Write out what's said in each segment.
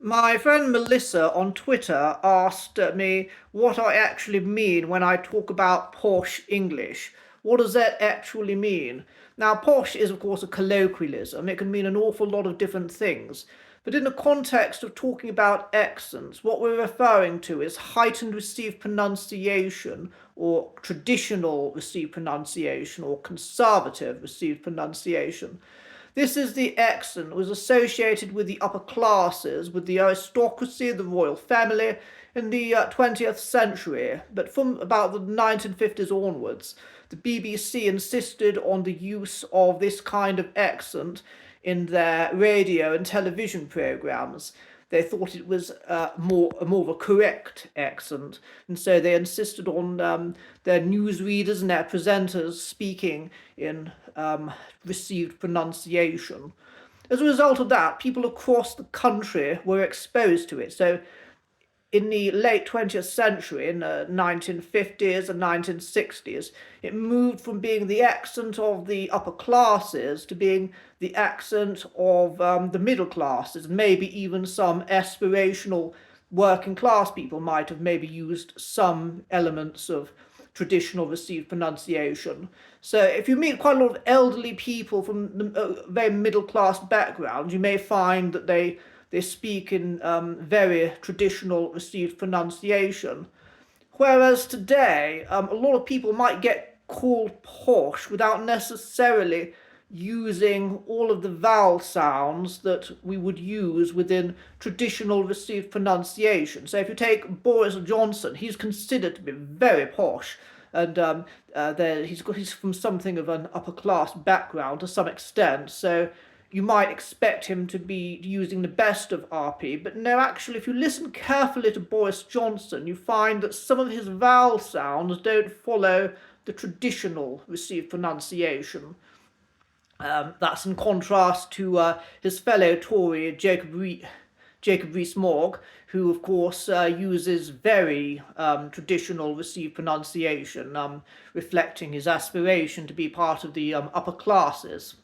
My friend Melissa on Twitter asked me what I actually mean when I talk about posh English. What does that actually mean? Now, posh is, of course, a colloquialism. It can mean an awful lot of different things. But in the context of talking about accents, what we're referring to is heightened received pronunciation, or traditional received pronunciation, or conservative received pronunciation. This is the accent that was associated with the upper classes, with the aristocracy, the royal family in the 20th century. But from about the 1950s onwards, the BBC insisted on the use of this kind of accent in their radio and television programs. They thought it was more of a correct accent, and so they insisted on their newsreaders and their presenters speaking in received pronunciation. As a result of that, people across the country were exposed to it. So in the late 20th century, in the 1950s and 1960s, it moved from being the accent of the upper classes to being the accent of the middle classes, and maybe even some aspirational working class people might have maybe used some elements of traditional received pronunciation. So if you meet quite a lot of elderly people from very middle class backgrounds, you may find that they speak in very traditional received pronunciation. Whereas today, a lot of people might get called posh without necessarily using all of the vowel sounds that we would use within traditional received pronunciation. So if you take Boris Johnson, he's considered to be very posh, and he's from something of an upper class background to some extent. So you might expect him to be using the best of RP, but no, actually, if you listen carefully to Boris Johnson, you find that some of his vowel sounds don't follow the traditional received pronunciation. That's in contrast to his fellow Tory, Jacob Rees-Mogg, who, of course, uses very traditional received pronunciation, reflecting his aspiration to be part of the upper classes.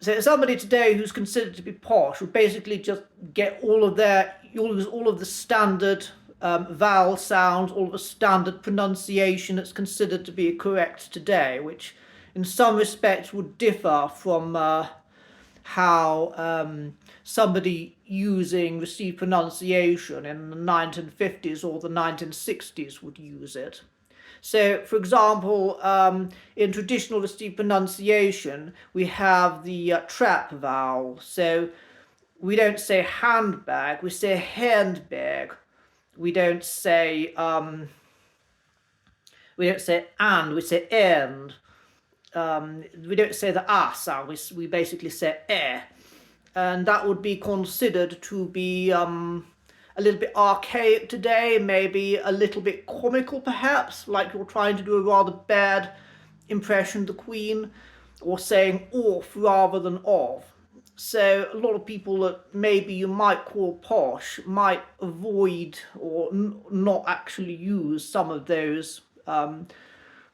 So somebody today who's considered to be posh would basically just get all of the standard vowel sounds, all of the standard pronunciation that's considered to be correct today, which in some respects would differ from how somebody using received pronunciation in the 1950s or the 1960s would use it. So, for example, in traditional received pronunciation, we have the trap vowel. So we don't say handbag, we say handbag. We don't say and, we say and. We don't say the ah sound. We basically say eh, and that would be considered to be a little bit archaic today, maybe a little bit comical perhaps, like you're trying to do a rather bad impression of the Queen, or saying off rather than of. So a lot of people that maybe you might call posh might avoid or not actually use some of those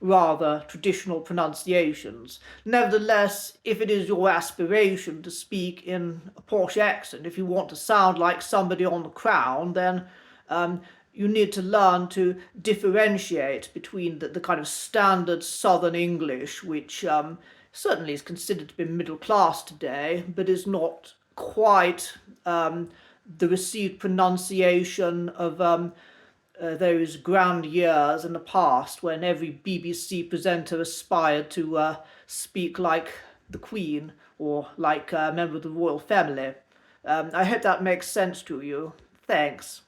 rather traditional pronunciations. Nevertheless, if it is your aspiration to speak in a posh accent, if you want to sound like somebody on the Crown, then you need to learn to differentiate between the kind of standard Southern English, which certainly is considered to be middle class today, but is not quite the received pronunciation of those grand years in the past when every BBC presenter aspired to speak like the Queen or like a member of the royal family. I hope that makes sense to you. Thanks.